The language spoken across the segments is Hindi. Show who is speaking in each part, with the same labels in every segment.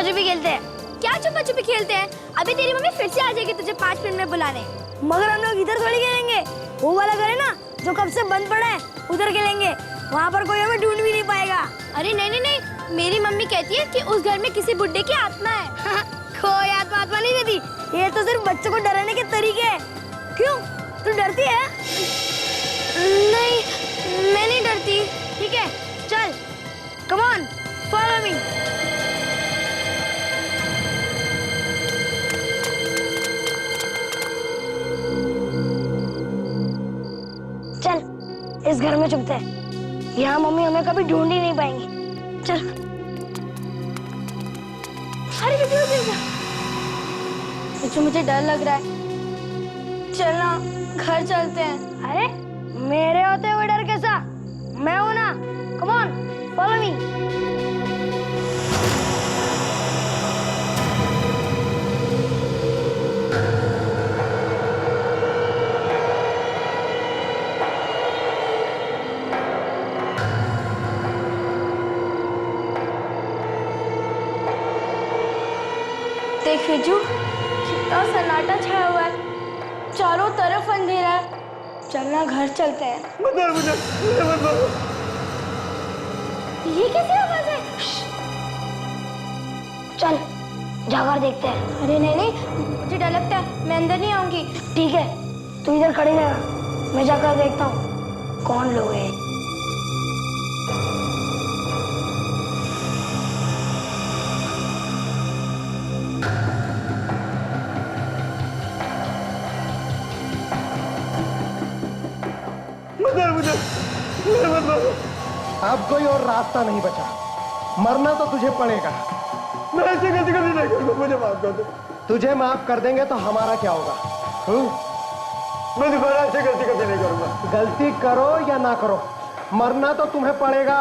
Speaker 1: छुपी खेलते हैं।
Speaker 2: क्या छुपा छुपी खेलते हैं? अभी तेरी मम्मी फिर से आ जाएगी तुझे 5 मिनट में बुलाने।
Speaker 1: मगर हम लोग इधर थोड़ी खेलेंगे, वो वाला घर है ना जो कब से बंद पड़ा है, उधर खेलेंगे। वहाँ पर कोई हमें ढूंढ भी नहीं पाएगा।
Speaker 2: अरे नहीं नहीं नहीं, मेरी मम्मी कहती है कि उस घर में किसी बुड्ढे की आत्मा है।
Speaker 1: कोई आत्मा नहीं देती, ये तो सिर्फ बच्चों को डराने के तरीके हैं। क्यों, तू डरती है?
Speaker 2: नहीं, मैं नहीं डरती।
Speaker 1: ठीक है, चल, कम ऑन, फॉलो मी। चल, इस घर में छुपते हैं। यहाँ मम्मी हमें कभी ढूंढ ही नहीं पाएंगी। चल।
Speaker 2: अरे बेटा, मुझे डर लग रहा है। चलना, घर चलते हैं।
Speaker 1: अरे मेरे होते हुए डर कैसा? मैं हूं ना। Come on, follow me.
Speaker 2: देख रिजू, कितना सन्नाटा छाया हुआ है, चारों तरफ अंधेरा है। चलना, घर चलते हैं। ये कैसी आवाज है?
Speaker 1: चल, जाकर देखते हैं।
Speaker 2: अरे नहीं नहीं, मुझे डर लगता है, मैं अंदर नहीं आऊंगी।
Speaker 1: ठीक है, तू इधर खड़ी रह, मैं जाकर देखता हूँ कौन लोग हैं।
Speaker 3: अब कोई और रास्ता नहीं बचा, मरना तो तुझे पड़ेगा।
Speaker 4: मैं ऐसे गलती कभी नहीं करूंगा, मुझे माफ कर दो।
Speaker 3: तुझे माफ कर देंगे तो हमारा क्या होगा?
Speaker 4: मैं दोबारा ऐसे गलती कभी नहीं करूंगा।
Speaker 3: गलती करो या ना करो, मरना तो तुम्हें पड़ेगा।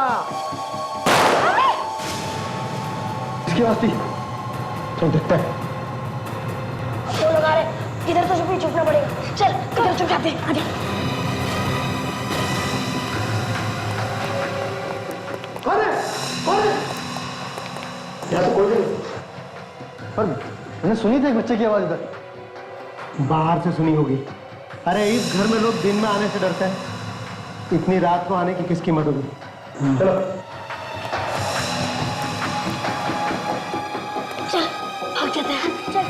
Speaker 3: इसकी आवाज़ थी, चल देखते हैं।
Speaker 1: तो लगा रहे, इधर तो छुपना पड़ेगा। चल, इधर छुप जाते हैं, आगे।
Speaker 3: यहाँ तो कोई नहीं, पर मैंने सुनी थी एक बच्चे की आवाज इधर। बाहर से सुनी होगी। अरे इस घर में लोग दिन में आने से डरते हैं, इतनी रात को आने की किसकी हिम्मत होगी? चलो
Speaker 1: चल, भाग जाते हैं। चल।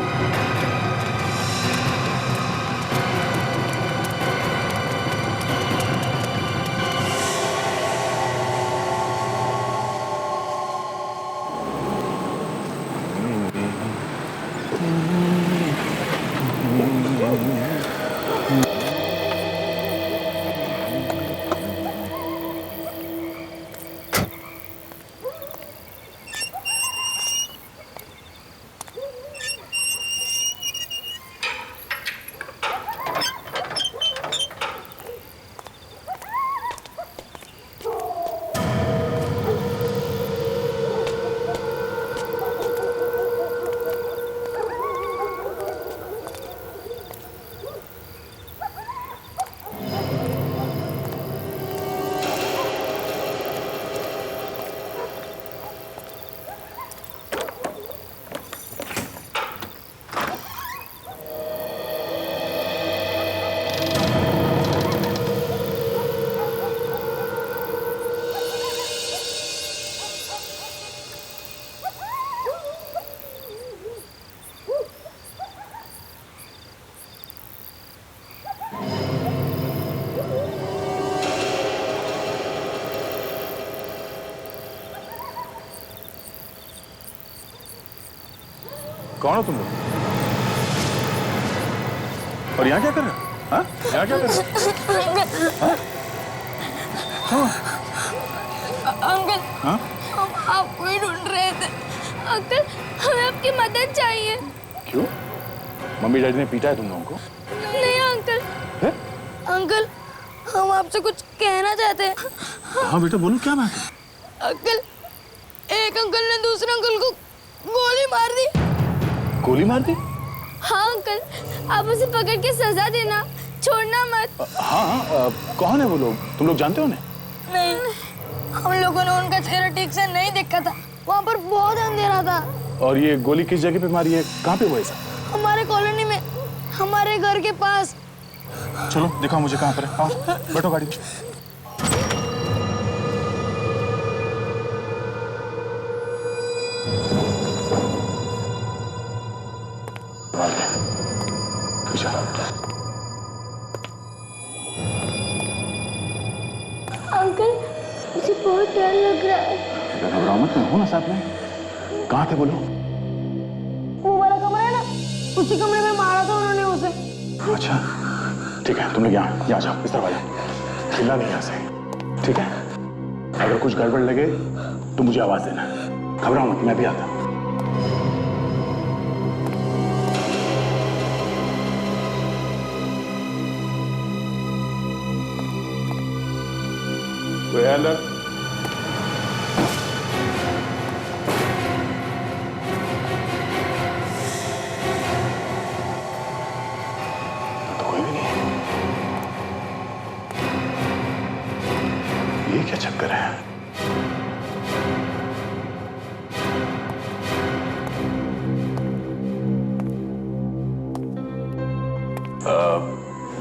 Speaker 5: कौन हो तुम लोग? और यहाँ क्या कर रहे हो? हाँ? यहाँ क्या कर रहे हो? हाँ?
Speaker 2: अंकल,
Speaker 5: हाँ?
Speaker 2: हम आपको ही ढूंढ रहे थे। अंकल, हमें आपकी मदद चाहिए।
Speaker 5: क्यों? मम्मी डैडी ने पीटा है तुम लोगों को?
Speaker 2: नहीं अंकल।
Speaker 5: है?
Speaker 2: अंकल, हम आपसे कुछ कहना चाहते हैं।
Speaker 5: हाँ बेटा बोलो, क्या बात है?
Speaker 2: अंकल, एक अंकल ने दूसरे अंकल को गोली मार दी।
Speaker 5: गोली मार दी?
Speaker 2: हाँ अंकल, आप उसे पकड़ के सजा देना, छोड़ना मत।
Speaker 5: हाँ, कौन है वो लोग? तुम लोग जानते हो उन्हें?
Speaker 2: नहीं, हम लोगों ने उनका चेहरा ठीक से नहीं देखा था, वहाँ पर बहुत अंधेरा था।
Speaker 5: और ये गोली किस जगह पे मारी है, कहाँ पे हुआ है सब?
Speaker 1: हमारे कॉलोनी में, हमारे घर के पास।
Speaker 5: चलो दिखाओ मुझे कहाँ पर है। आओ बैठो गाड़ी में।
Speaker 2: अंकल मुझे बहुत डर लग रहा है।
Speaker 5: घबराओ मत, मैं हूं ना साथ में। कहाँ थे बोलो?
Speaker 1: वो वाला कमरा है ना, उसी कमरे में मारा था उन्होंने उसे।
Speaker 5: अच्छा ठीक है, तुम लोग यहाँ जाओ, इस तरफ आ जाओ, चिल्ला नहीं यहाँ से, ठीक है? अगर कुछ गड़बड़ लगे तो मुझे आवाज देना, घबराओ मत, मैं भी आता हूँ। कोई है अंदर? तो कोई भी नहीं है। ये क्या चक्कर है?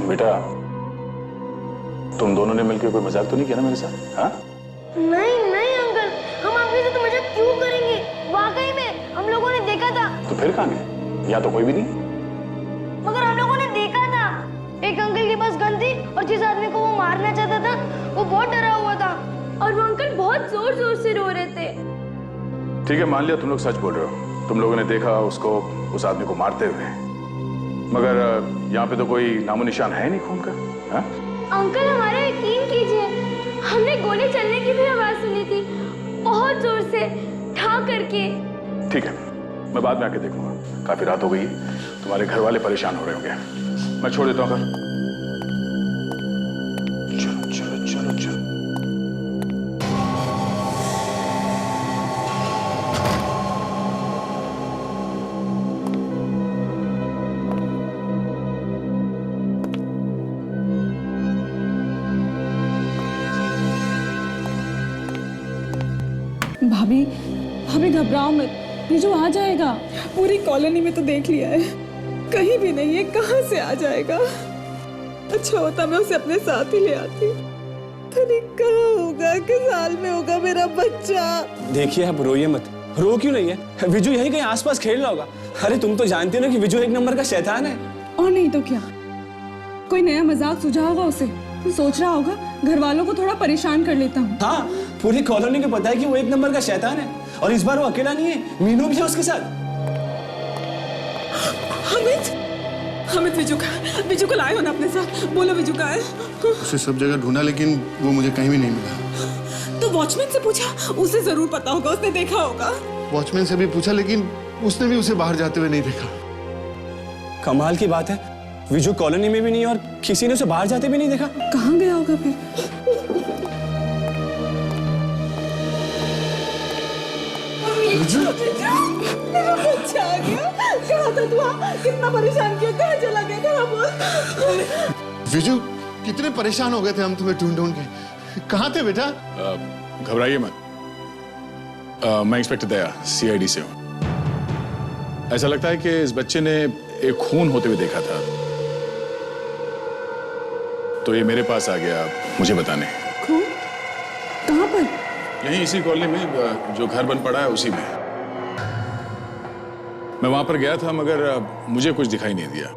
Speaker 5: बेटा, तुम दोनों ने मिलकर कोई मजाक तो नहीं किया ना मेरे साथ? हाँ?
Speaker 1: नहीं नहीं अंकल, हम आपके साथ मजाक क्यों करेंगे? वाकई में हम लोगों ने देखा था।
Speaker 5: तो फिर कहाँ गए? यहाँ तो कोई भी नहीं।
Speaker 1: मगर हम लोगों ने देखा था, एक अंकल के पास गन थी और जिस आदमी को वो मारना चाहता था वो बहुत डरा हुआ था
Speaker 2: और वो अंकल बहुत जोर जोर से रो रहे थे।
Speaker 5: ठीक है, मान लिया तुम लोग सच बोल रहे हो, तुम लोगों ने देखा उसको, उस आदमी को मारते हुए, मगर यहाँ पे तो कोई नामो निशान है नहीं खून का। हाँ?
Speaker 2: अंकल हमारा यकीन कीजिए, हमने गोली चलने की भी आवाज सुनी थी, बहुत जोर से, ठा करके।
Speaker 5: ठीक है, मैं बाद में आके देखूंगा, काफी रात हो गई, तुम्हारे घर वाले परेशान हो रहे होंगे, मैं छोड़ देता हूँ फिर। चलो चलो चलो चलो।
Speaker 6: भाभी भाभी घबराओ मत, विजू आ जाएगा। पूरी कॉलोनी में तो देख लिया है, कहीं भी नहीं है, कहाँ से आ जाएगा। अच्छा होता मैं उसे अपने साथ ही ले आती। अरे कहाँ होगा, किस हाल में होगा मेरा बच्चा।
Speaker 7: देखिए आप रोइए मत, रो क्यों नहीं है? विजू यहीं कहीं आसपास खेल रहा होगा। अरे तुम तो जानते हो ना कि विजू एक नंबर का शैतान है।
Speaker 6: और नहीं तो क्या, कोई नया मजाक सूझा होगा उसे, तो सोच रहा होगा घर वालों को थोड़ा परेशान कर लेता हूँ।
Speaker 7: हाँ, पूरी कॉलोनी को पता है कि वो एक नंबर का शैतान है, और इस बार वो अकेला नहीं है, मीनू भी है उसके साथ।
Speaker 6: हमिद विजू को लाए हो ना अपने साथ, बोलो विजू कहाँ है?
Speaker 8: उसे सब जगह ढूंढा लेकिन वो मुझे कहीं भी नहीं मिला।
Speaker 6: तो वॉचमैन से पूछा, उसे जरूर पता होगा, उसने देखा होगा।
Speaker 8: वॉचमैन से भी पूछा लेकिन उसने भी उसे बाहर जाते हुए नहीं देखा।
Speaker 7: कमाल की बात है, विजू कॉलोनी में भी नहीं और किसी ने उसे बाहर जाते भी नहीं देखा।
Speaker 6: कहाँ गया होगा फिर? बच्चा आ गया, कहाँ था तू? कितना परेशान किया, कहाँ चला गया, कहाँ बोल।
Speaker 8: विजू, कितने परेशान हो गए थे हम तुम्हें ढूंढ ढूंढ के। कहाँ थे बेटा?
Speaker 5: घबराइए मत, मैं इंस्पेक्टर दया CID से हूँ। ऐसा लगता है कि इस बच्चे ने एक खून होते हुए देखा था, तो ये मेरे पास आ गया मुझे बताने।
Speaker 6: खून? कहाँ पर?
Speaker 5: यहीं इसी कॉलोनी में, जो घर बन पड़ा है उसी में। मैं वहां पर गया था मगर मुझे कुछ दिखाई नहीं दिया।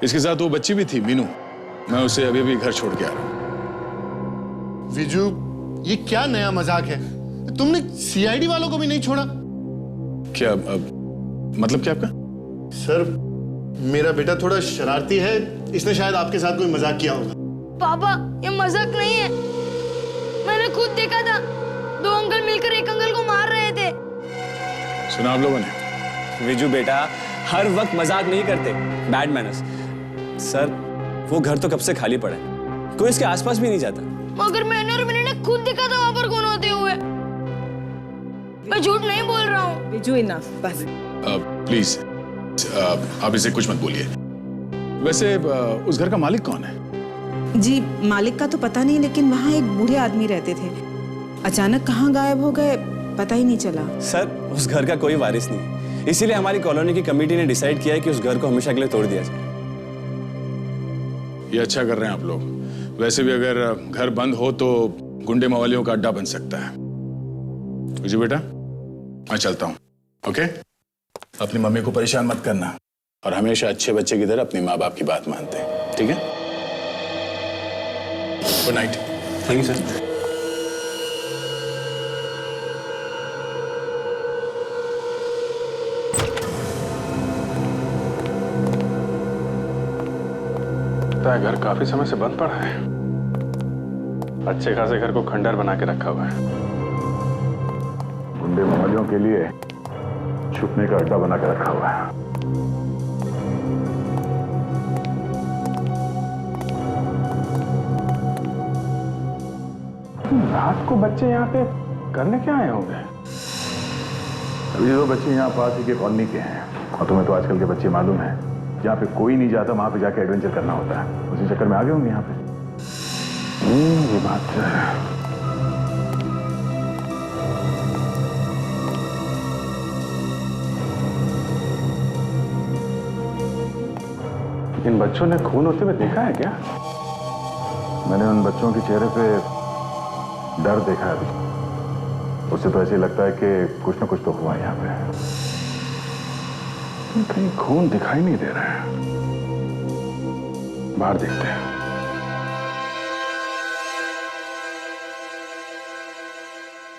Speaker 5: इसके साथ वो बच्ची भी थी, मीनू। मैं उसे अभी अभी घर छोड़ के आ रहा हूँ।
Speaker 8: विजू, ये क्या नया मजाक है? तुमने CID वालों को भी नहीं छोड़ा?
Speaker 5: क्या मतलब क्या आपका?
Speaker 8: सर, मेरा बेटा थोड़ा शरारती है, इसने शायद आपके साथ कोई मजाक किया होगा।
Speaker 1: पापा, ये मजाक नहीं है, मैंने खुद देखा था, दो अंकल मिलकर एक अंकल को मार रहे थे।
Speaker 5: सुना आप लोगों ने?
Speaker 7: विजू बेटा हर वक्त मजाक नहीं करते, बैड मैनर्स। सर, वो घर तो कब से खाली पड़ा है, कोई इसके आसपास भी नहीं जाता।
Speaker 1: मगर मैंने और मैंने खुद देखा था वहां पर खून होते हुए, मैं झूठ नहीं बोल रहा हूँ।
Speaker 6: विजू इनफ, बस।
Speaker 5: प्लीज, आप इसे कुछ मत बोलिए। वैसे उस घर का मालिक कौन है?
Speaker 9: जी, मालिक का तो पता नहीं, लेकिन वहाँ एक बूढ़े आदमी रहते थे। अचानक कहाँ गायब हो गए
Speaker 6: पता ही नहीं चला।
Speaker 7: सर उस घर का कोई वारिस नहीं है, इसीलिए हमारी कॉलोनी की कमेटी ने डिसाइड किया है कि उस घर को हमेशा के लिए तोड़ दिया जाए।
Speaker 5: ये अच्छा कर रहे हैं आप लोग। वैसे भी अगर घर बंद हो तो गुंडे मवालियों का अड्डा बन सकता है। जी बेटा, मैं चलता हूँ। ओके, अपनी मम्मी को परेशान मत करना और हमेशा अच्छे बच्चे की तरह अपने माँ बाप की बात मानते हैं, ठीक है? Good night.
Speaker 7: Thank you sir.
Speaker 5: घर काफी समय से बंद पड़ा है। अच्छे खासे घर को खंडर बना के रखा हुआ है। गुंडे मवालियों के लिए छुपने का अड्डा बना के रखा हुआ है। रात को बच्चे यहाँ पे करने क्या आए होंगे? अभी जो बच्चे यहाँ पास ही के कॉलोनी के हैं, और तुम्हें तो आजकल के बच्चे मालूम है, जहाँ पे कोई नहीं जाता वहां पे जाके एडवेंचर करना होता है। उसी चक्कर में आ गए होंगे यहाँ पे। ये बात है। इन बच्चों ने खून होते हुए देखा है क्या? मैंने उन बच्चों के चेहरे पे डर देखा है अभी। उससे तो ऐसे लगता है कि कुछ ना कुछ तो हुआ यहाँ पे। कहीं खून दिखाई नहीं दे रहा है। बाहर देखते हैं।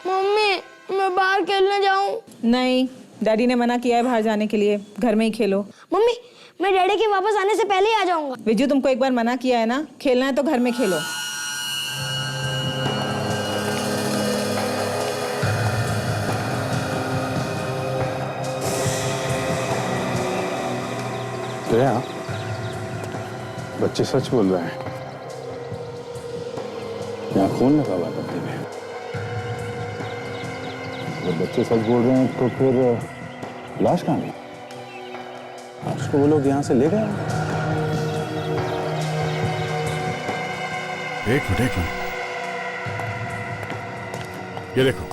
Speaker 2: मम्मी मैं बाहर खेलने जाऊं?
Speaker 6: नहीं, डैडी ने मना किया है बाहर जाने के लिए, घर में ही खेलो।
Speaker 1: मम्मी मैं डैडी के वापस आने से पहले ही आ जाऊंगा।
Speaker 6: विजू तुमको एक बार मना किया है ना, खेलना है तो घर में खेलो।
Speaker 5: बच्चे सच बोल रहे हैं। यहाँ खून लगा हुआ बत्ती में। जब बच्चे सच बोल रहे हैं तो फिर लाश कहाँ गई? लाश को वो लोग यहाँ से ले गए। एक मिनट। ये देखो,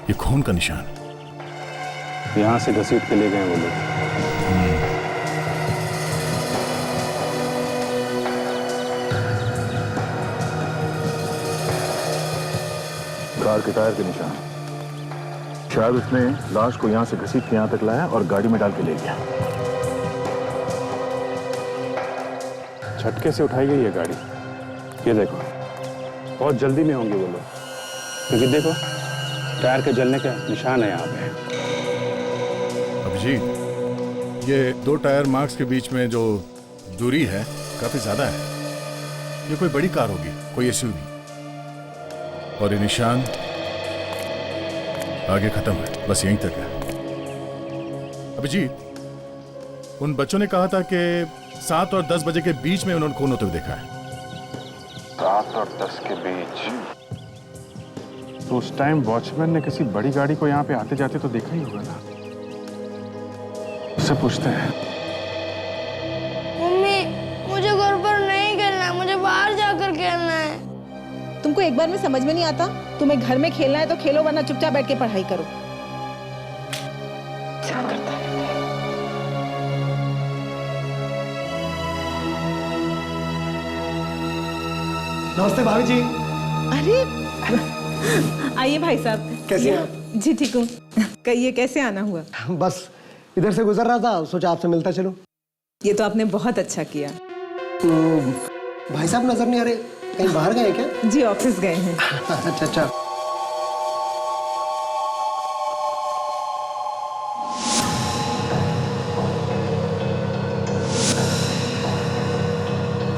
Speaker 5: ये खून का निशान। यहाँ से घसीट के ले गए वो लोग। कार के टायर के निशान। शायद उसने लाश को यहां से घसीट के यहां तक लाया और गाड़ी में डाल के ले गया। झटके से उठाई गई है गाड़ी। ये देखो, बहुत जल्दी में होंगे वो लोग, क्योंकि देखो टायर के जलने का निशान है यहाँ पे।
Speaker 9: अभिजीत, ये दो टायर मार्क्स के बीच में जो दूरी है काफी ज्यादा है। ये कोई बड़ी कार होगी, कोई एसयूवी। और ये निशान आगे खत्म है, बस यहीं तक है। अभिजीत, उन बच्चों ने कहा था कि 7 और 10 बजे के बीच में उन्होंने खून होते हुए देखा है।
Speaker 5: 7 और 10 के बीच? तो उस टाइम वॉचमैन ने किसी बड़ी गाड़ी को यहाँ पे आते जाते तो देखा ही होगा ना। उससे पूछते हैं।
Speaker 2: मम्मी मुझे घर पर नहीं खेलना है, मुझे बाहर जाकर खेलना है।
Speaker 6: तुमको एक बार में समझ में नहीं आता? तुम्हें घर में खेलना है तो खेलो, वरना चुपचाप बैठ के पढ़ाई करो।
Speaker 3: नमस्ते भाभी जी।
Speaker 6: अरे आइए भाई साहब।
Speaker 3: कैसे हैं आप?
Speaker 6: जी ठीक हूँ। कहिए कैसे आना हुआ?
Speaker 3: बस इधर से गुजर रहा था, सोचा आपसे मिलता चलूं।
Speaker 6: ये तो आपने बहुत अच्छा किया।
Speaker 3: भाई साहब नजर नहीं आ रहे, कहीं बाहर गए क्या?
Speaker 6: जी ऑफिस गए हैं।
Speaker 3: अच्छा।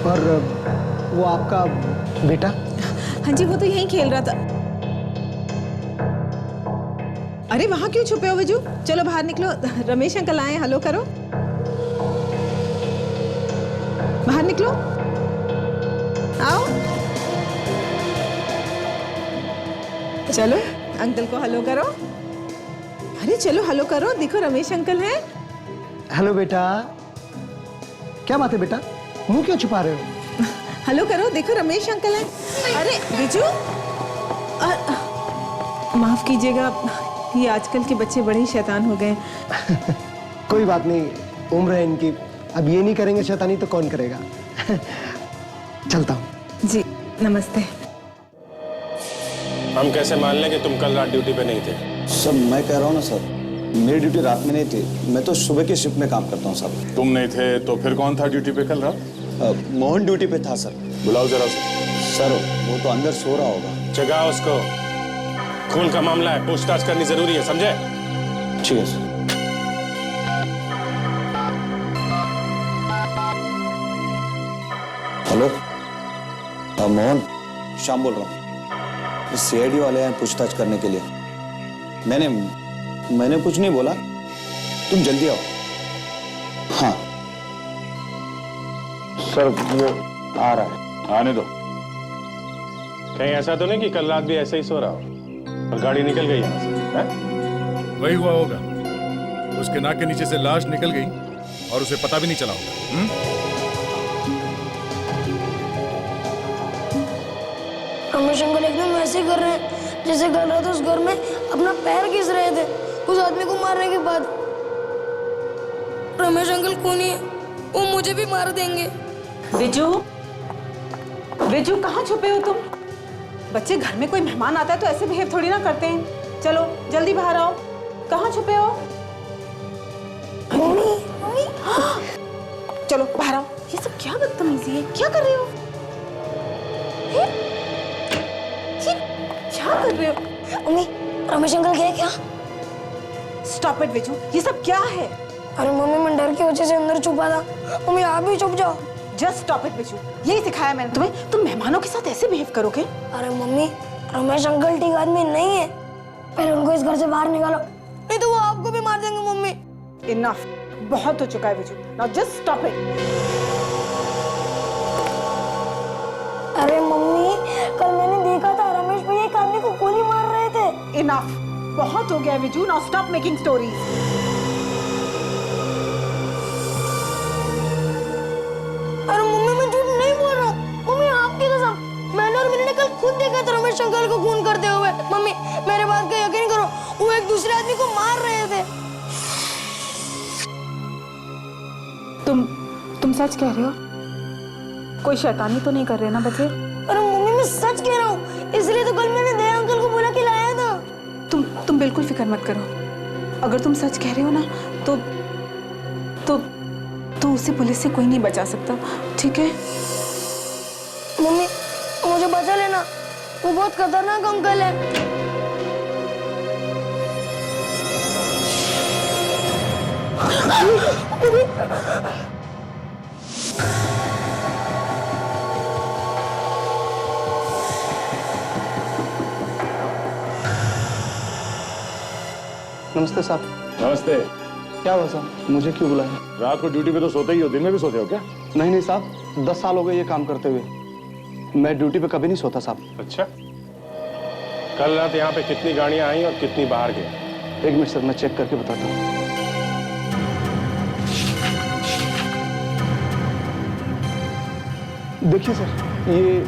Speaker 3: और वो आपका बेटा?
Speaker 6: हाँ जी, वो तो यहीं खेल रहा था। अरे वहां क्यों छुपे हो विजू? चलो बाहर निकलो। रमेश अंकल आए, हेलो करो। बाहर निकलो, आओ। चलो अंकल को हेलो करो। अरे चलो हेलो करो, देखो रमेश अंकल हैं।
Speaker 3: हेलो बेटा। क्या बात है बेटा, मुंह क्यों छुपा रहे हो?
Speaker 6: हेलो करो, देखो रमेश अंकल हैं। अरे विजू, माफ कीजिएगा, ये आजकल के बच्चे बड़े ही शैतान हो गए।
Speaker 3: कोई बात नहीं, उम्र है इनकी, अब ये नहीं करेंगे शैतानी तो कौन करेगा। चलता हूँ।
Speaker 6: जी नमस्ते।
Speaker 4: हम कैसे मान लें कि तुम कल रात ड्यूटी पे नहीं थे?
Speaker 10: सर मैं कह रहा हूँ ना सर, मेरी ड्यूटी रात में नहीं थी, मैं तो सुबह की शिफ्ट में काम करता हूँ सर।
Speaker 5: तुम नहीं थे तो फिर कौन था ड्यूटी पे कल रात?
Speaker 10: मोहन ड्यूटी पे था सर।
Speaker 5: बुलाओ जरा उसे।
Speaker 10: सर वो तो अंदर सो रहा होगा।
Speaker 4: जगाओ उसको, खून का मामला है, पूछताछ करनी जरूरी है, समझे?
Speaker 10: ठीक है सर। हेलो मोहन, श्याम बोल रहा हूँ। सीआईडी वाले हैं पूछताछ करने के लिए। मैंने कुछ नहीं बोला, तुम जल्दी आओ। हाँ
Speaker 4: सर वो आ रहा है।
Speaker 5: आने दो।
Speaker 4: कहीं ऐसा तो नहीं कि कल रात भी ऐसे ही सो रहा हो और गाड़ी निकल गई यहाँ से? हैं?
Speaker 9: वही हुआ होगा, उसके नाक के नीचे से लाश निकल गई और उसे पता भी नहीं चला होगा।
Speaker 1: रमेश अंकल एकदम वैसे ही कर रहे हैं जैसे कल रात उस घर में अपना पैर घिस रहे थे उस आदमी को मारने के बाद। रमेश अंकल कौन है, वो मुझे भी मार देंगे।
Speaker 6: विजू, विजू कहाँ छुपे हो तुम? बच्चे घर में कोई मेहमान आता है तो ऐसे बिहेव थोड़ी ना करते हैं। चलो जल्दी बाहर आओ, कहाँ छुपे हो? चलो बाहर आओ। ये सब क्या बदतमीजी है, क्या कर रहे हो? क्या कर रहे हो?
Speaker 1: मम्मी रमेश अंकल गए क्या?
Speaker 6: स्टॉप इट विजू, ये सब क्या है?
Speaker 1: अरे मम्मी मैं डर की वजह से अंदर छुपा था। मम्मी आप भी छुप जाओ।
Speaker 6: जस्ट स्टॉप इट विजू, यही सिखाया मैंने तुम्हें? तुम मेहमानों के साथ ऐसे बिहेव करोगे?
Speaker 1: अरे मम्मी रमेश अंकल ठीक आदमी नहीं है, पहले उनको इस घर से बाहर निकालो, नहीं तो वो आपको भी मार देंगे। मम्मी
Speaker 6: इनफ, बहुत हो चुका है Viju, now just stop it.
Speaker 1: अरे मम्मी कल मैंने देखा था रमेश भैया एक आदमी को गोली मार रहे थे।
Speaker 6: इनफ, बहुत हो गया Viju, now stop making stories.
Speaker 1: अरे मम्मी मैं झूठ नहीं बोल रहा हूँ। मम्मी आपकी कसम, मैंने और मैंने कल खुद देखा था रमेश अंकल को खून करते हुए। मम्मी मेरे बात का यकीन करो, वो एक दूसरे आदमी को मार रहे थे।
Speaker 6: तुम सच कह रहे हो? कोई शैतानी तो नहीं कर रहे ना बच्चे?
Speaker 1: अरे मम्मी मैं सच कह रहा हूँ, इसलिए तो कल मैंने दया अंकल को बुला के लाया था।
Speaker 6: तुम बिल्कुल फिक्र मत करो, अगर तुम सच कह रहे हो ना तो उसे पुलिस से कोई नहीं बचा सकता, ठीक है?
Speaker 1: मम्मी मुझे बचा लेना, वो बहुत खतरनाक अंकल है।
Speaker 3: नमस्ते साहब।
Speaker 5: नमस्ते।
Speaker 3: क्या हुआ साहब, मुझे क्यों बुलाया?
Speaker 5: रात को ड्यूटी पे तो सोते ही हो, दिन में भी सोते हो क्या?
Speaker 3: नहीं साहब, 10 साल हो गए ये काम करते हुए, मैं ड्यूटी पे कभी नहीं सोता साहब।
Speaker 4: अच्छा, कल रात यहाँ पे कितनी गाड़ियाँ आई और कितनी बाहर गई?
Speaker 3: 1 मिनट सर, मैं चेक करके बताता हूँ। देखिए सर, ये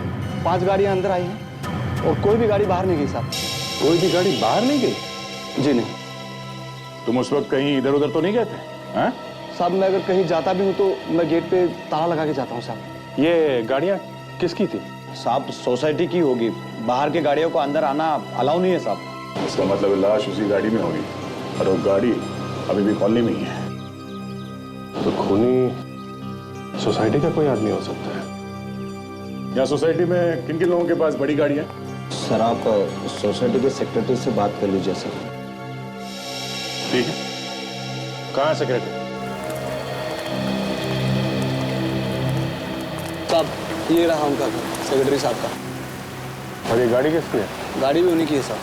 Speaker 3: 5 गाड़ियाँ अंदर आई हैं और कोई भी गाड़ी बाहर नहीं गई साहब।
Speaker 5: कोई भी गाड़ी बाहर नहीं गई?
Speaker 3: जी नहीं।
Speaker 5: तुम उस वक्त कहीं इधर उधर तो नहीं गए थे? हाँ?
Speaker 3: साहब मैं अगर कहीं जाता भी हूँ तो मैं गेट पे ताला लगा के जाता हूँ साहब।
Speaker 4: ये गाड़ियाँ किसकी थी?
Speaker 10: साहब सोसाइटी की होगी, बाहर की गाड़ियों को अंदर आना अलाउ नहीं है साहब।
Speaker 5: इसका मतलब लाश उसी गाड़ी में होगी और वो गाड़ी अभी भी कॉलोनी में ही है।
Speaker 4: तो खूनी सोसाइटी का कोई आदमी हो सकता है।
Speaker 5: यहाँ सोसाइटी में किन किन लोगों के पास बड़ी गाड़ियाँ?
Speaker 10: सर आप सोसाइटी के सेक्रेटरी से बात कर लीजिए सर।
Speaker 4: ठीक है, कहाँ है सेक्रेटरी?
Speaker 10: साहब ये रहा उनका घर, सेक्रेटरी साहब का।
Speaker 4: और ये गाड़ी किसकी है?
Speaker 10: गाड़ी भी उन्हीं की है साहब।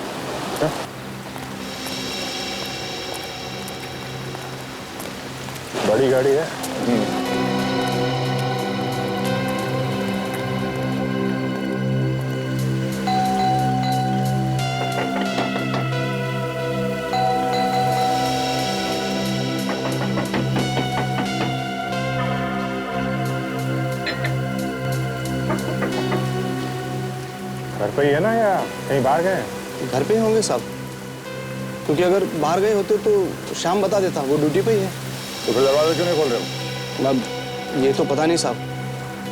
Speaker 4: बड़ी गाड़ी है? घर पे ही है ना या कहीं बाहर गए हैं?
Speaker 10: घर पे ही होंगे साहब।
Speaker 7: क्योंकि अगर बाहर गए होते तो शाम बता देता, वो ड्यूटी पे ही है।
Speaker 5: तो फिर दरवाजा क्यों नहीं खोल रहे हो?
Speaker 7: अब ये तो पता नहीं साहब।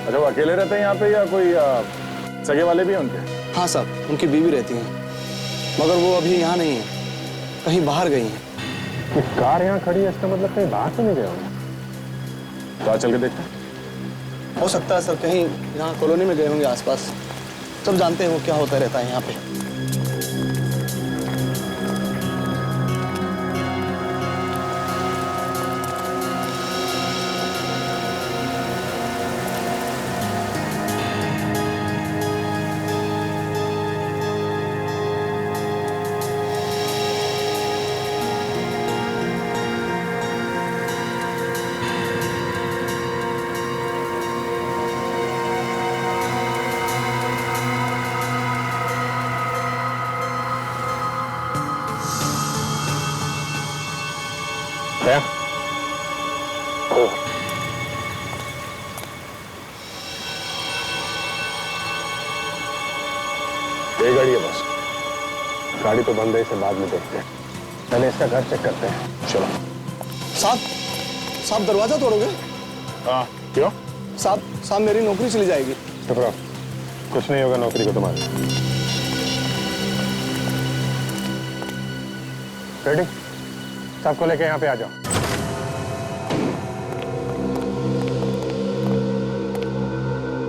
Speaker 5: अच्छा, वो अकेले रहते हैं यहाँ पे या कोई सगे वाले भी हैं उनके?
Speaker 7: हाँ साहब, उनकी बीवी रहती हैं, मगर वो अभी यहाँ नहीं है, कहीं बाहर गई हैं।
Speaker 4: ये कार यहाँ खड़ी है, इसका मतलब कहीं बाहर तो नहीं गया होगा।
Speaker 5: तो आज चल के देखते हैं।
Speaker 7: हो सकता है सर कहीं यहाँ कॉलोनी में गए होंगे आसपास। सब जानते हैं वो क्या होता रहता है यहाँ पे।
Speaker 4: दया,
Speaker 5: ये गाड़ी है बस।
Speaker 4: गाड़ी तो बंद है, इसे बाद में देखते हैं। पहले इसका घर चेक करते हैं।
Speaker 5: चलो।
Speaker 7: साहब दरवाजा तोड़ोगे?
Speaker 5: हाँ, क्यों?
Speaker 7: साहब मेरी नौकरी चली जाएगी।
Speaker 4: चुप रहो, कुछ नहीं होगा नौकरी को तुम्हारी। रेडी? सबको लेके यहाँ पे आ जाओ।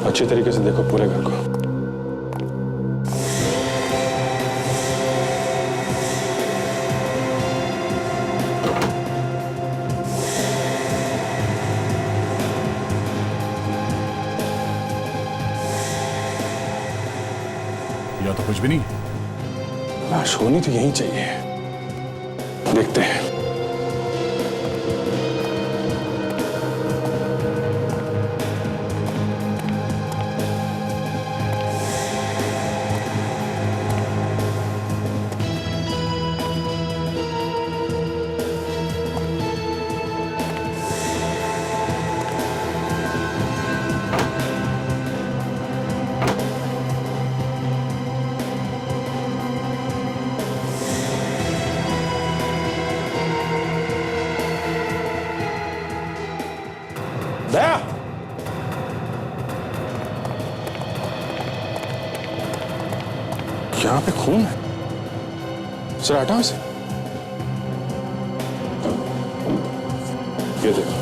Speaker 4: अच्छी तरीके से देखो पूरे घर को।
Speaker 9: या तो कुछ भी नहीं।
Speaker 4: लाश होनी तो यहीं चाहिए, देखते हैं। दया, यहाँ पे खून है, जरा हटाओ इसे। ये देखो।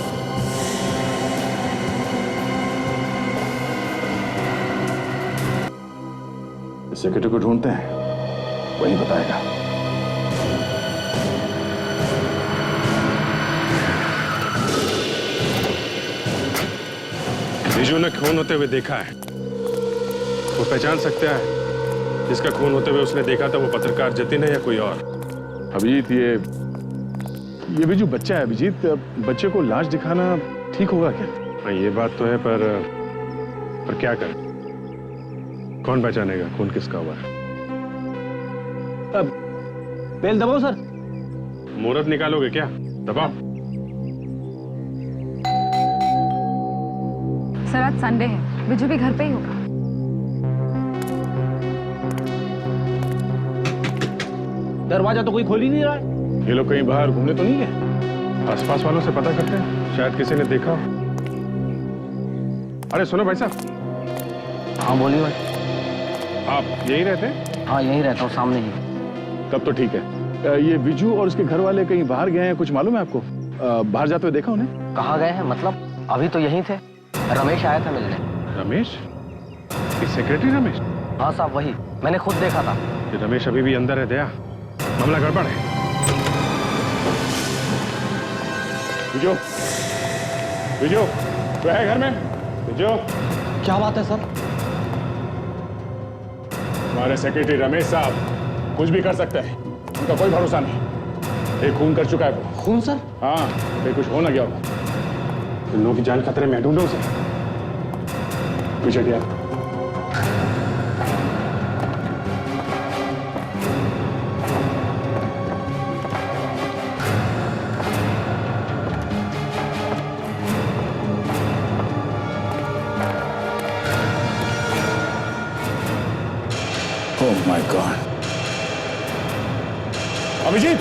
Speaker 5: सेक्रेटरी को ढूंढते हैं, वही बताएगा।
Speaker 4: बिजू ने खून होते हुए देखा है, वो पहचान सकता है जिसका खून होते हुए उसने देखा था वो पत्रकार जतिन है या कोई और।
Speaker 5: अभिजीत, ये बिजू बच्चा है। अभिजीत, बच्चे को लाश दिखाना ठीक होगा क्या?
Speaker 4: हाँ, ये बात तो है, पर क्या करें? कौन पहचानेगा खून किसका हुआ है?
Speaker 3: बेल दबाओ सर।
Speaker 4: मुहूर्त निकालोगे क्या? दबाओ।
Speaker 6: सर आज संडे है, बिजू भी घर पे ही होगा।
Speaker 3: दरवाजा तो कोई खोल ही नहीं रहा है।
Speaker 4: ये लोग कहीं बाहर घूमने तो नहीं गए? आसपास वालों से पता करते हैं, शायद किसी ने देखा हो। अरे सुनो भाई साहब।
Speaker 3: हाँ बोलिए भाई।
Speaker 4: आप यही रहते हैं?
Speaker 3: हाँ यही रहता हूँ, सामने ही।
Speaker 5: तब तो ठीक है। ये बिजू और उसके घर वाले कहीं बाहर गए हैं, कुछ मालूम है आपको? बाहर जाते हुए देखा उन्हें?
Speaker 3: कहाँ गए हैं मतलब? अभी तो यहीं थे। रमेश आया था मिलने।
Speaker 4: रमेश? ये सेक्रेटरी रमेश?
Speaker 3: हाँ साहब वही, मैंने खुद देखा था।
Speaker 4: ये रमेश अभी भी अंदर है दया, मामला गड़बड़ है। बिजू, बिजू, तो है घर में? बिजू,
Speaker 3: क्या बात है सर?
Speaker 5: हमारे सेक्रेटरी रमेश साहब कुछ भी कर सकते हैं, उनका कोई भरोसा नहीं। एक खून कर चुका है वो।
Speaker 3: खून सर?
Speaker 5: हाँ, फिर कुछ हो ना गया होगा।
Speaker 4: इन लोगों की जान खतरे में, ढूंढो उसे। पीछे Hatia.
Speaker 5: Oh my God! Abhijit!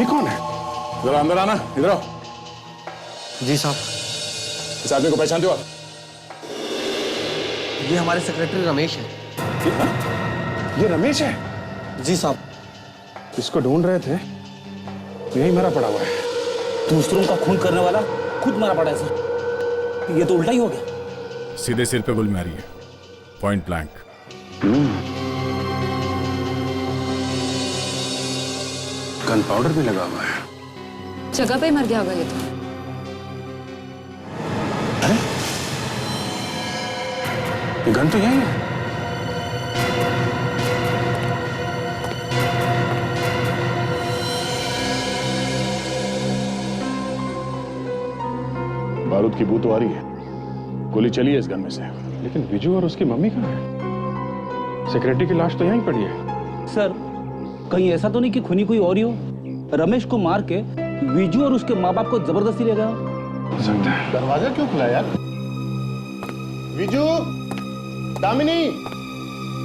Speaker 4: ये कौन है?
Speaker 5: जरा अंदर आना, इधर आओ।
Speaker 3: जी साहब।
Speaker 5: इस आदमी को पहचानते हो आप?
Speaker 3: ये हमारे सेक्रेटरी रमेश है।
Speaker 4: ये रमेश है?
Speaker 3: जी साहब।
Speaker 4: इसको ढूंढ रहे थे, यही मरा पड़ा हुआ है।
Speaker 7: दूसरों का खून करने वाला खुद मरा पड़ा है सर। ये तो उल्टा ही हो गया।
Speaker 9: सीधे सिर पे गोली मारी है, पॉइंट ब्लैंक।
Speaker 4: गन पाउडर भी लगा हुआ है।
Speaker 6: जगह पे ही मर गया होगा ये तो।
Speaker 4: अरे ये गन तो यही है।
Speaker 5: बारूद की बू तो आ रही है। गोली चली है इस गन में से।
Speaker 4: लेकिन विजू और उसकी मम्मी कहाँ है? सेक्रेटरी की लाश तो यहीं पड़ी है।
Speaker 11: सर कहीं ऐसा तो नहीं कि खूनी कोई और ही हो? रमेश को मार के विजू और उसके माँ बाप को जबरदस्ती ले गया हो
Speaker 4: सकता है।
Speaker 8: दरवाजा क्यों खुला यार? विजू, दामिनी,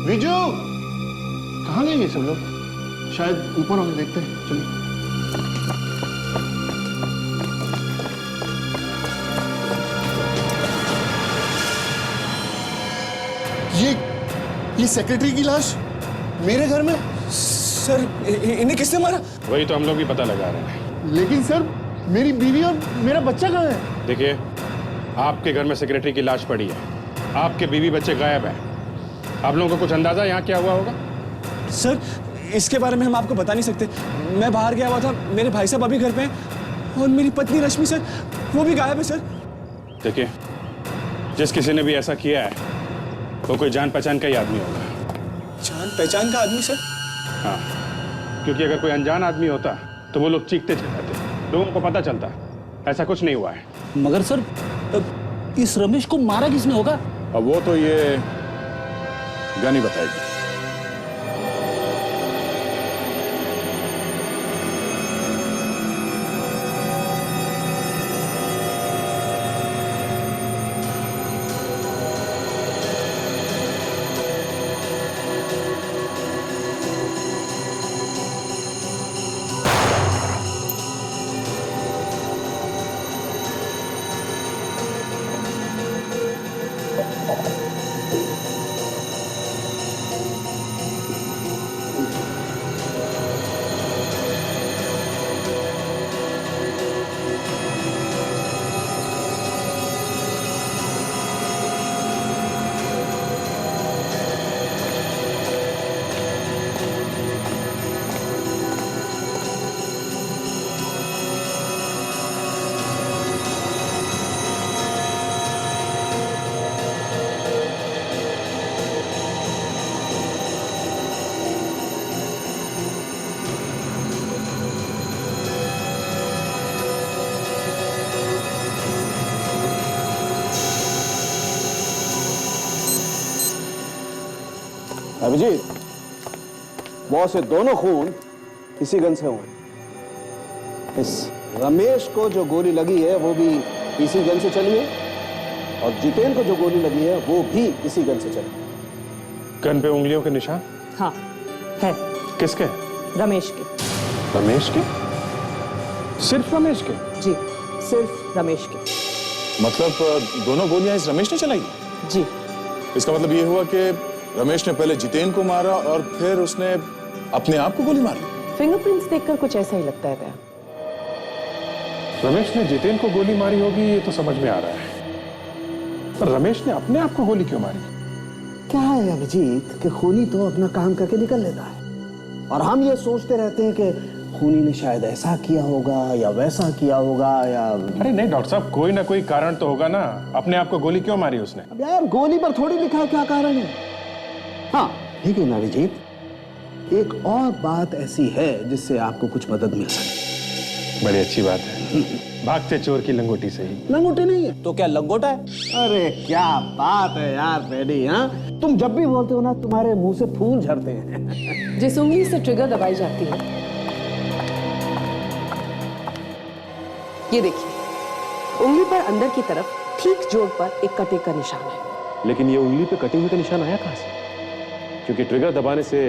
Speaker 8: विजू, कहाँ गए ये सब लोग? शायद ऊपर होंगे, देखते हैं। चलिए। ये सेक्रेटरी की लाश मेरे घर में?
Speaker 7: सर इन्हें किसने मारा?
Speaker 4: वही तो हम लोग भी पता लगा रहे हैं।
Speaker 8: लेकिन सर मेरी बीवी और मेरा बच्चा कहाँ है?
Speaker 4: देखिए, आपके घर में सेक्रेटरी की लाश पड़ी है, आपके बीवी बच्चे गायब हैं। आप लोगों को कुछ अंदाजा यहाँ क्या हुआ होगा?
Speaker 7: सर इसके बारे में हम आपको बता नहीं सकते। मैं बाहर गया हुआ था, मेरे भाई साहब अभी घर पे हैं और मेरी पत्नी रश्मि सर वो भी गायब है सर।
Speaker 4: देखिए, जिस किसी ने भी ऐसा किया है वो कोई जान पहचान का ही आदमी होगा।
Speaker 7: जान पहचान का आदमी सर?
Speaker 4: हाँ, क्योंकि अगर कोई अनजान आदमी होता तो वो लोग चीखते चिल्लाते, लोगों को पता चलता। ऐसा कुछ नहीं हुआ है।
Speaker 11: मगर सर इस रमेश को मारा किसने होगा?
Speaker 5: अब वो तो ये गन ही बताएगी।
Speaker 10: अभिजीत, बहुत से दोनों खून इसी गन से हुए। इस रमेश को जो गोली लगी है वो भी इसी गन से चली है और जितेन को जो गोली लगी है वो भी इसी गन से चली है।
Speaker 4: गन पे उंगलियों के निशान?
Speaker 6: हाँ है।
Speaker 4: किसके?
Speaker 6: रमेश के।
Speaker 4: रमेश के? सिर्फ रमेश के?
Speaker 6: जी सिर्फ रमेश के।
Speaker 5: मतलब दोनों गोलियां इस रमेश ने चलाई?
Speaker 6: जी।
Speaker 5: इसका मतलब ये हुआ कि रमेश ने पहले जितेन को मारा और फिर उसने अपने आप को गोली मार ली।
Speaker 6: फिंगरप्रिंट्स देखकर कुछ ऐसा ही लगता है।
Speaker 4: रमेश ने जितेन को गोली मारी होगी ये तो समझ में आ रहा है, पर रमेश ने अपने आप को गोली क्यों मारी?
Speaker 10: क्या है अभिजीत कि खूनी तो अपना काम करके निकल लेता है और हम ये सोचते रहते हैं कि खूनी ने शायद ऐसा किया होगा या वैसा किया होगा या।
Speaker 4: अरे नहीं डॉक्टर साहब, कोई ना कोई कारण तो होगा ना। अपने आप को गोली क्यों मारी उसने?
Speaker 10: अब यार गोली पर थोड़ी लिखा है क्या कारण है। हाँ लेकिन अभिजीत, एक और बात ऐसी है जिससे आपको कुछ मदद मिल सकती।
Speaker 4: बड़ी अच्छी बात है। भागते चोर की लंगोटी से ही।
Speaker 10: लंगोटी नहीं है
Speaker 11: तो क्या लंगोटा है?
Speaker 10: अरे क्या बात है यार बेडी। हाँ तुम जब भी बोलते हो ना तुम्हारे मुंह से फूल झड़ते हैं।
Speaker 6: जिस उंगली से ट्रिगर दबाई जाती है, ये देखिए, उंगली पर अंदर की तरफ ठीक जोड़ पर एक कटे का निशान है।
Speaker 12: लेकिन ये उंगली पे कटे हुए का निशान आया कहाँ से? क्योंकि ट्रिगर दबाने से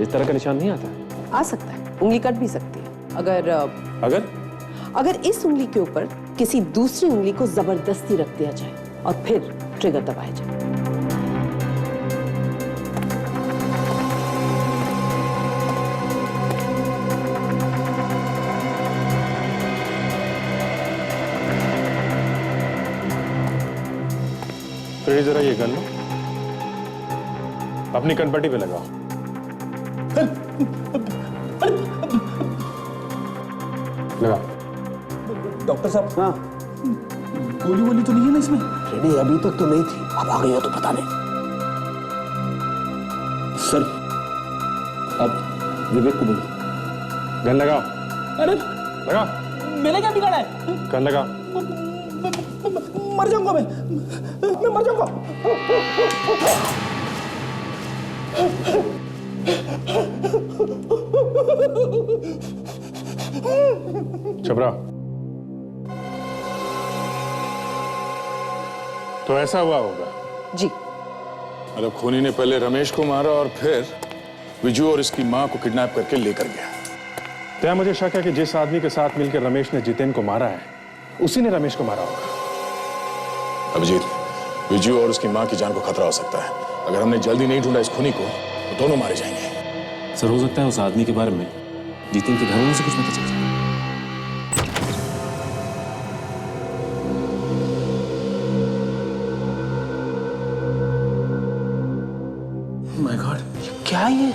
Speaker 12: इस तरह का निशान नहीं आता।
Speaker 6: आ सकता है, उंगली कट भी सकती है।
Speaker 13: अगर इस उंगली के ऊपर किसी दूसरी उंगली को जबरदस्ती रख दिया जाए और फिर ट्रिगर दबाया जाए।
Speaker 4: फिर जरा ये गन लो, अपनी कनपट्टी पे लगाओ। लगा।
Speaker 10: डॉक्टर साहब, हाँ, गोली वोली तो नहीं है ना इसमें? रेडी अभी तक तो नहीं थी, अब आ गई हो तो पता नहीं। सर, अब विवेक को बोलो।
Speaker 4: गन लगाओ।
Speaker 11: अरे
Speaker 4: लगा।
Speaker 11: मैंने क्या बिगाड़ा है?
Speaker 4: गन लगा।
Speaker 10: मर जाऊंगा मैं मर जाऊंगा।
Speaker 4: चुप रहो। तो ऐसा हुआ होगा।
Speaker 13: जी।
Speaker 5: मतलब खूनी ने पहले रमेश को मारा और फिर विजू और इसकी मां को किडनैप करके लेकर गया।
Speaker 4: तो मुझे शक है कि जिस आदमी के साथ मिलकर रमेश ने जितेन को मारा है, उसी ने रमेश को मारा होगा।
Speaker 5: अभिजीत, विजू और उसकी मां की जान को खतरा हो सकता है। अगर हमने जल्दी नहीं ढूंढा इस खूनी को तो दोनों मारे जाएंगे।
Speaker 12: सर, हो सकता है उस आदमी के बारे में जितेन के घर वालों से कुछ पता चल जाए।
Speaker 11: माय गॉड, क्या है ये?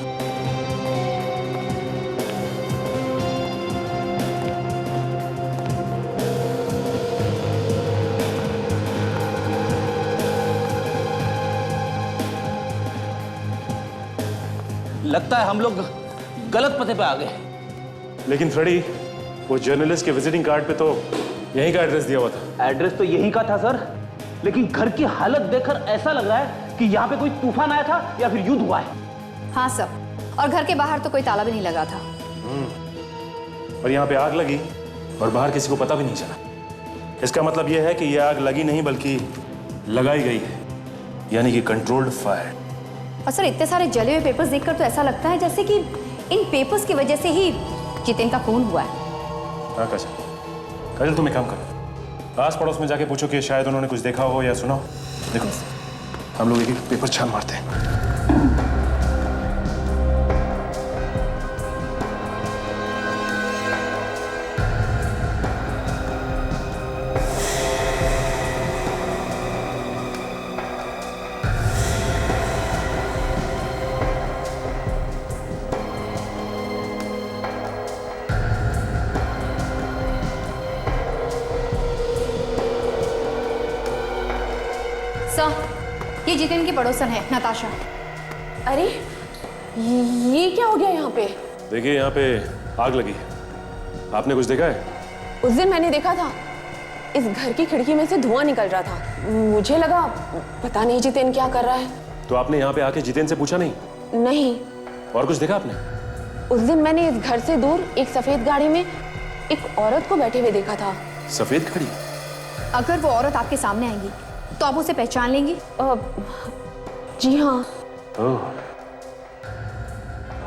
Speaker 11: लगता है हम लोग गलत पते पे आ गए।
Speaker 4: लेकिन फ्रेडी, वो जर्नलिस्ट के विजिटिंग कार्ड पे तो यहीं का एड्रेस दिया हुआ था।
Speaker 11: एड्रेस तो यहीं का था सर, लेकिन घर की हालत देखकर ऐसा लग रहा है कि यहाँ पे कोई तूफान आया था या फिर युद्ध हुआ है।
Speaker 14: हाँ सर, और घर के बाहर तो कोई ताला भी नहीं लगा था।
Speaker 4: और यहाँ पे आग लगी और बाहर किसी को पता भी नहीं चला। इसका मतलब यह है कि यह आग लगी नहीं बल्कि लगाई गई है, यानी कि कंट्रोल्ड फायर।
Speaker 14: और सर, इतने सारे जले हुए पेपर्स देखकर तो ऐसा लगता है जैसे कि इन पेपर्स की वजह से ही जितेन का खून हुआ है।
Speaker 4: हाँ काजल, तुम एक काम करो, आस पड़ोस में जाके पूछो कि शायद उन्होंने कुछ देखा हो या सुना हो। देखो, हम लोग एक पेपर छान मारते हैं।
Speaker 14: ये जितेन की पड़ोसन है, नताशा।
Speaker 13: अरे ये क्या हो गया यहाँ पे?
Speaker 4: देखिए, यहाँ पे आग लगी है। आपने कुछ देखा है?
Speaker 13: उस दिन मैंने देखा था, इस घर की खिड़की में से धुआं निकल रहा था। मुझे लगा पता नहीं जितेन क्या कर रहा है।
Speaker 4: तो आपने यहाँ पे आके जितेन से पूछा नहीं?
Speaker 13: नहीं।
Speaker 4: और कुछ देखा आपने?
Speaker 13: उस दिन मैंने इस घर से दूर एक सफेद गाड़ी में एक औरत को बैठे हुए देखा था।
Speaker 4: सफेद गाड़ी?
Speaker 14: अगर वो औरत आपके सामने आएगी तो आप उसे पहचान लेंगी?
Speaker 13: जी हाँ।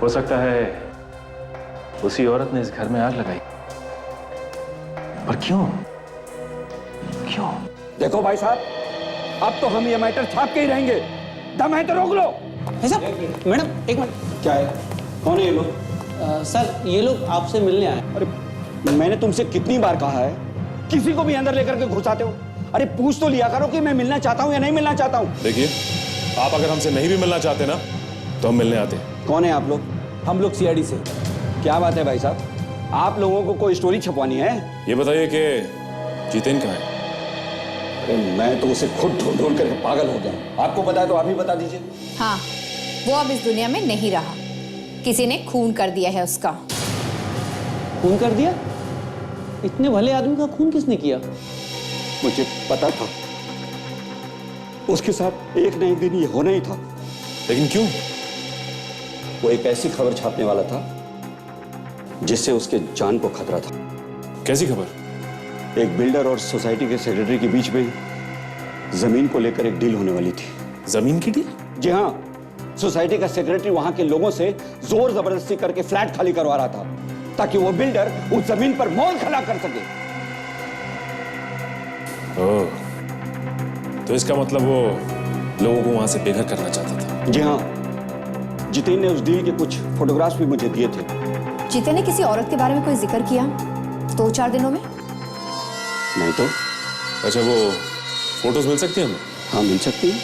Speaker 4: हो सकता है उसी औरत ने इस घर में आग लगाई। पर क्यों? क्यों?
Speaker 10: देखो भाई साहब, अब तो हम ये मैटर छाप के ही रहेंगे। दम है तो रोक लो।
Speaker 11: मैडम एक मिनट।
Speaker 10: क्या है? कौन है ये लोग?
Speaker 11: सर, ये लोग आपसे मिलने आए।
Speaker 10: अरे मैंने तुमसे कितनी बार कहा है, किसी को भी अंदर लेकर के घुसाते हो? अरे पूछ तो लिया करो कि मैं मिलना चाहता हूँ या नहीं मिलना चाहता हूँ।
Speaker 4: देखिए, आप अगर हमसे नहीं भी मिलना चाहते ना तो हम मिलने आते।
Speaker 10: कौन है आप लोग?
Speaker 11: हम लोग सीआईडी से।
Speaker 10: क्या बात है भाई साहब, आप लोगों को कोई स्टोरी छपवानी है?
Speaker 4: ये बताइए कि जितेन कहाँ है?
Speaker 10: अरे मैं तो उसे खुद ढूंढ ढूंढ कर पागल हो गया। आपको पता है तो आप ही बता दीजिए।
Speaker 14: हाँ, वो अब इस दुनिया में नहीं रहा। किसी ने खून कर दिया है उसका।
Speaker 11: खून कर दिया? इतने भले आदमी का खून किसने किया?
Speaker 10: मुझे पता था उसके साथ एक ना एक दिन ये होना ही था।
Speaker 4: लेकिन क्यों?
Speaker 10: वो एक ऐसी खबर छापने वाला था जिससे उसके जान को खतरा था।
Speaker 4: कैसी खबर?
Speaker 10: एक बिल्डर और सोसाइटी के सेक्रेटरी के बीच में जमीन को लेकर एक डील होने वाली थी।
Speaker 4: जमीन की डील?
Speaker 10: जी हाँ, सोसाइटी का सेक्रेटरी वहां के लोगों से जोर जबरदस्ती करके फ्लैट खाली करवा रहा था। ताकि वो बिल्डर उस जमीन पर मॉल खड़ा कर सके।
Speaker 4: ओह, तो इसका मतलब वो लोगों को वहां से बेघर करना चाहता था।
Speaker 10: जी हाँ, जितेन ने उस डील के कुछ फोटोग्राफ्स भी मुझे दिए थे।
Speaker 14: जितेन ने किसी औरत के बारे में कोई जिक्र किया 2-4 दिनों में?
Speaker 10: नहीं तो।
Speaker 4: अच्छा, वो फोटोज मिल सकती है हमें?
Speaker 10: हाँ, मिल सकती है।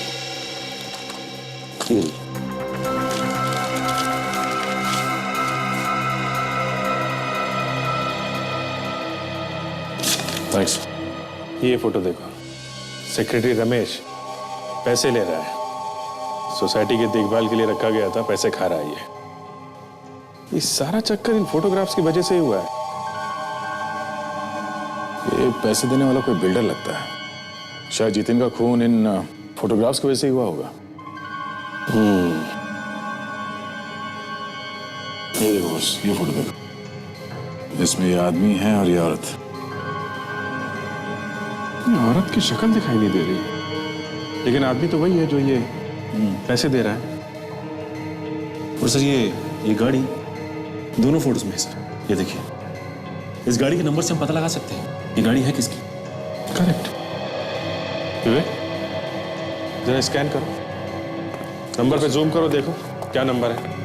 Speaker 4: थैंक्स।
Speaker 12: ये फोटो देखो, सेक्रेटरी रमेश पैसे ले रहा है। सोसाइटी की देखभाल के लिए रखा गया था, पैसे खा रहा है ये सारा चक्कर इन फोटोग्राफ्स की वजह से ही हुआ है।
Speaker 5: ये पैसे देने वाला कोई बिल्डर लगता है। शायद जितेन का खून इन फोटोग्राफ्स की वजह से ही हुआ होगा। ये देखो बस, ये फोटो देखो, इसमें ये आदमी है और ये औरत।
Speaker 12: औरत की शक्ल दिखाई नहीं दे रही, लेकिन आदमी तो वही है जो ये पैसे दे रहा है।
Speaker 4: और सर, ये गाड़ी दोनों फोटोज में है सर। ये देखिए, इस गाड़ी के नंबर से हम पता लगा सकते हैं ये गाड़ी है किसकी।
Speaker 12: करेक्ट। विवेक, जरा स्कैन करो, नंबर पे जूम करो, देखो क्या नंबर है।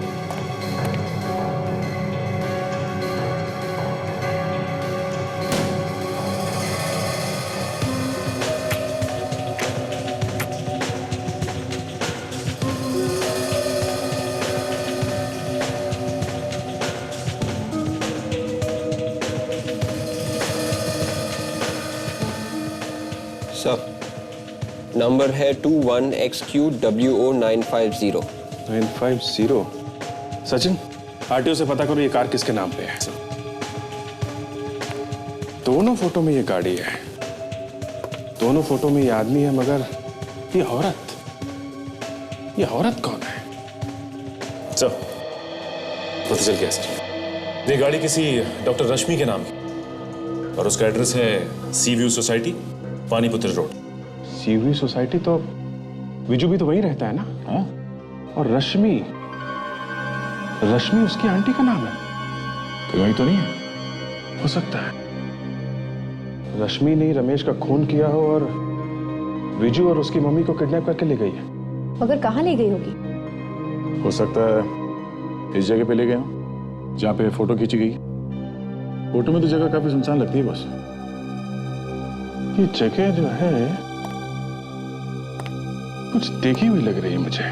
Speaker 15: नंबर है 21XQWO950।
Speaker 12: 950। सचिन, आरटीओ से पता करो ये कार किसके नाम पे है। दोनों फोटो में ये गाड़ी है, दोनों फोटो में ये आदमी है, मगर ये औरत कौन है?
Speaker 4: सर, पता चल गया सर। ये गाड़ी किसी डॉक्टर रश्मि के नाम की और उसका एड्रेस है सी व्यू सोसाइटी, पानीपुत्र रोड।
Speaker 12: सीवी सोसाइटी तो विजू भी तो वहीं रहता है ना?
Speaker 5: हाँ?
Speaker 12: और रश्मि उसकी आंटी का नाम है।
Speaker 5: तो वही तो नहीं है?
Speaker 12: हो सकता है रश्मि ने रमेश का खून किया हो और विजू और उसकी मम्मी को किडनैप करके ले गई है।
Speaker 14: मगर कहाँ ले गई होगी?
Speaker 5: हो सकता है इस जगह पे ले गए हो जहाँ पे फोटो खींची गई। फोटो में तो जगह काफी सुनसान लगती है बस।
Speaker 12: ये जगह जो है कुछ देखी हुई लग रही है मुझे।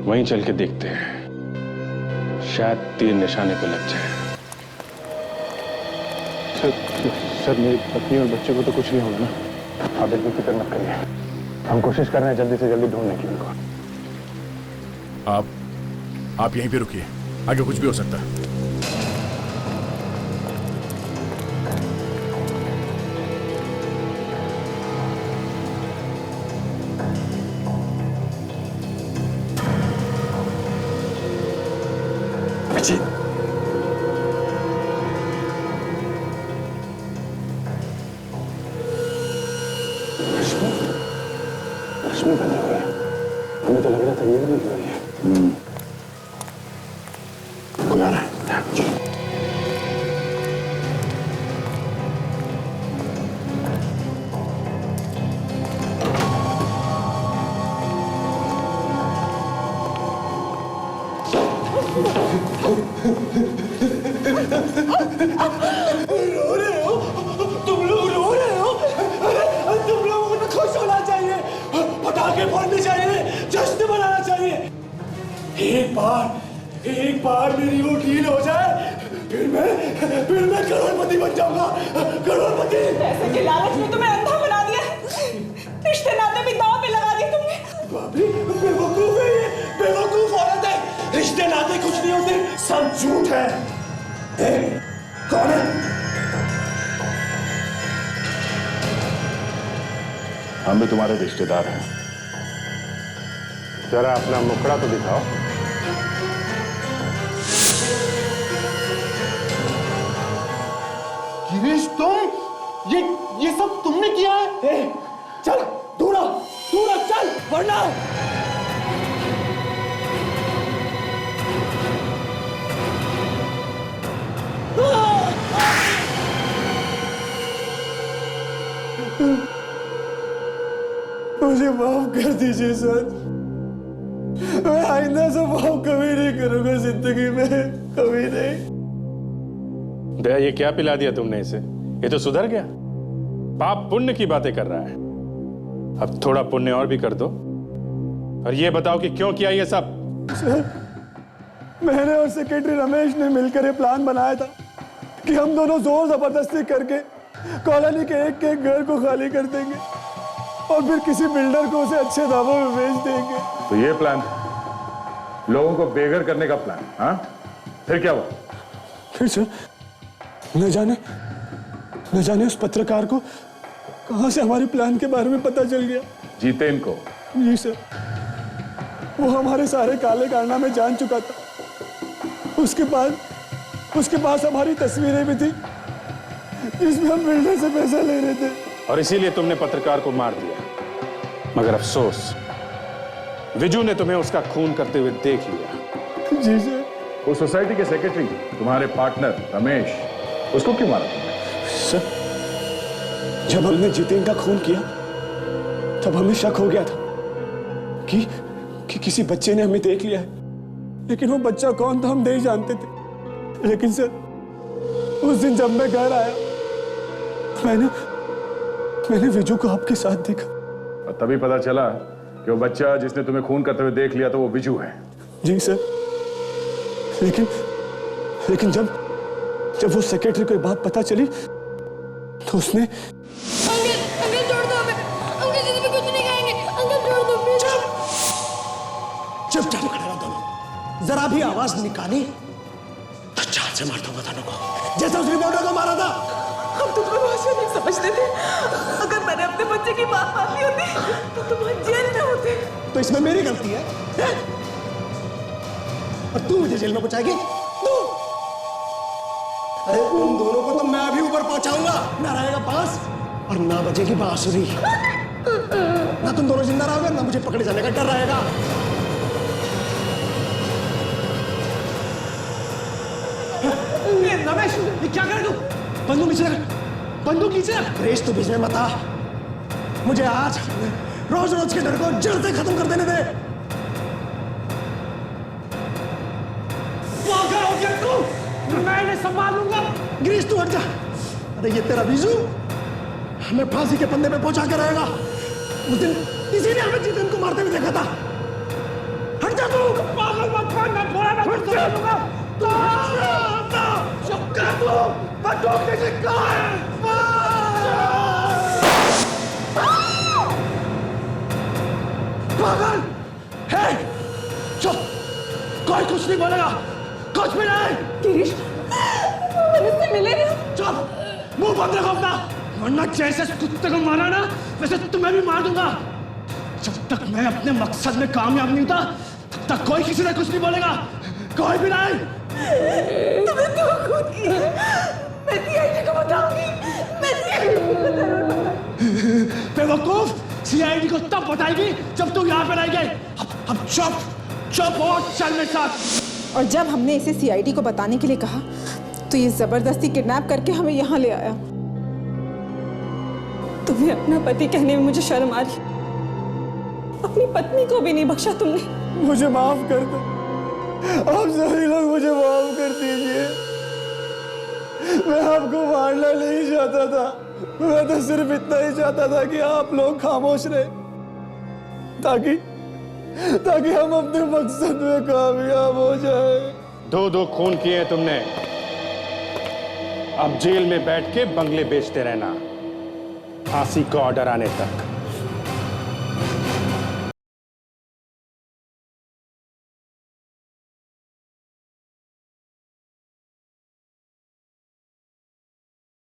Speaker 12: वहीं चल के देखते हैं, शायद तीर निशाने पे लग जाए।
Speaker 8: सर, मेरी पत्नी और बच्चे को तो कुछ नहीं होगा ना? आप इतनी फिक्र मत करिए, हम कोशिश कर रहे हैं जल्दी से जल्दी ढूंढने की उनको।
Speaker 9: आप यहीं पे रुकिए, आगे कुछ भी हो सकता है।
Speaker 8: रश्मि बंद हो गया, हमें तो लग रहा था ये भी हो रही है। कोई आ रहा है।
Speaker 16: रो रहे हो? तुम लोग रो रहे हो? अरे तुम लोगों को तो खुश होना चाहिए, पटाखे फोड़ने चाहिए, जश्न मनाना चाहिए। एक बार मेरी वो डील हो जाए, फिर मैं करोड़पति बन जाऊंगा, करोड़पति।
Speaker 6: पैसे के लालच में तुम्हें अंधा बना दिया, रिश्ते नाते भी दांव पे लगा दिए तुमने।
Speaker 16: भाभी बेवकूफ है ये, बेवकूफ औरत है। रिश्ते नाते कुछ नहीं होते, सब झूठ है। कौन है?
Speaker 5: हम भी तुम्हारे रिश्तेदार हैं।
Speaker 8: जरा अपना मुखड़ा तो दिखाओ।
Speaker 16: गिरीश, तुम ये सब तुमने किया है? चल, दूरा चल, वरना मुझे माफ कर दीजिए सर। मैं आइंदा से पाप कभी नहीं करूंगा जिंदगी में, कभी नहीं।
Speaker 12: दया, ये क्या पिला दिया तुमने इसे? ये तो सुधर गया, पाप पुण्य की बातें कर रहा है। अब थोड़ा पुण्य और भी कर दो। और ये बताओ कि क्यों किया ये सब?
Speaker 16: सर, मैंने और सेक्रेटरी रमेश ने मिलकर ये प्लान बनाया था कि हम दोनों जोर जबरदस्ती करके कॉलोनी के एक घर को खाली कर देंगे और फिर किसी बिल्डर को उसे अच्छे दामों में बेच देंगे।
Speaker 5: तो ये प्लान, लोगों को बेघर करने का प्लान, हाँ? फिर क्या हुआ?
Speaker 16: फिर सर, न जाने उस पत्रकार को कहां से हमारे प्लान के बारे में पता चल गया।
Speaker 5: जितेन को?
Speaker 16: जी सर, वो हमारे सारे काले कारनामे जान चुका था। उसके पास हमारी तस्वीरें भी थी जिसमें हम बिल्डर से पैसा ले रहे थे।
Speaker 12: और इसीलिए तुमने पत्रकार को मार दिया। मगर अफसोस, विजू ने तुम्हें उसका खून करते हुए देख लिया।
Speaker 16: जी सर।
Speaker 5: वो सोसाइटी के सेक्रेटरी, तुम्हारे पार्टनर रमेश, उसको क्यों मारा तुमने?
Speaker 16: सर, जब हमने जितेन का खून किया तब हमें शक हो गया था कि किसी बच्चे ने हमें देख लिया है, लेकिन वो बच्चा कौन था हम नहीं जानते थे। लेकिन सर, उस दिन जब मैं घर आया मैंने विजू को आपके साथ देखा।
Speaker 5: और तभी पता चला कि वो बच्चा जिसने तुम्हें खून करते हुए देख लिया तो वो विजू है।
Speaker 16: जी सर, लेकिन जब वो सेक्रेटरी को ये बात पता चली तो उसने
Speaker 1: अंकल छोड़ दो हमें, अंकल जिद में कुछ नहीं खाएंगे, अंकल छोड़ दो प्लीज।
Speaker 16: चुपचाप खड़े रहो दोनों। जरा भी आवाज निकाली तो चार से मारता हूँ दोनों को, जैसा उस रिपोर्टर को मारा था।
Speaker 6: हम तुम्हें भाषा नहीं समझते थे। अगर मैंने अपने बच्चे की बात मान ली होती तो तुम जेल में होते।
Speaker 16: तो इसमें मेरी गलती है, और तू मुझे जेल में पहुंचाएगी? तू? अरे उन दोनों को तो मैं अभी ऊपर पहुंचाऊंगा। ना रहेगा बांस और ना बजेगी बांसुरी। ना तुम दोनों जिंदा रहोगे, ना मुझे पकड़े जाने का डर रहेगा। रमेश, ये क्या कर रहे तू? बंदूक नीचे रख, बंदूक नीचे रख। रेस तो बीच में मत आ। मुझे आज रोज रोज के डर को जड़ से खत्म कर देने दे। मैं इन्हें संभाल लूंगा। गिरीश तू हट जा। अरे ये तेरा विजू हमें फांसी के पंदे पे पहुंचा के रहेगा। उस दिन किसी ने हमें जितेन को मारते हुए देखा था। हट जा तू। पागल मत कर, मैं बोला ना मैं संभाल लूंगा। चुपका तू, बंदूक नीचे कहाँ है? पागल है, चुप, कोई कुछ नहीं बोलेगा, कुछ भी नहीं।
Speaker 6: गिरीश, मुझसे मिले ना।
Speaker 16: चुप, मुंह बंद रखो अपना, वरना जैसे कुत्ते को मारा ना वैसे तुम्हें भी मार दूंगा। जब तक मैं अपने मकसद में कामयाब नहीं होता तब तक कोई किसी से कुछ नहीं बोलेगा, कोई भी नहीं।
Speaker 6: तुमने तो खुद की है। मैं सीआईडी को बताऊंगी, मैं सीआईडी को बताऊंगी।
Speaker 16: बेवकूफ, सीआईडी को तब बताएगी जब तू यहाँ पे रहेगी। अब चुप और चल मेरे साथ।
Speaker 6: और जब हमने इसे सीआईडी को बताने के लिए कहा तो ये जबरदस्ती किडनैप करके हमें यहाँ ले आया। तुम्हें अपना पति कहने में मुझे शर्म आ रही, अपनी पत्नी को भी नहीं बख्शा तुमने।
Speaker 16: मुझे माफ कर दो, आप सभी लोग मुझे माफ कर दीजिए। मैं आपको मारना नहीं चाहता था, मैं तो सिर्फ इतना ही चाहता था कि आप लोग खामोश रहे ताकि हम अपने मकसद में कामयाब हो जाए।
Speaker 12: दो खून किए हैं तुमने, अब जेल में बैठ के बंगले बेचते रहना, फांसी का ऑर्डर आने तक।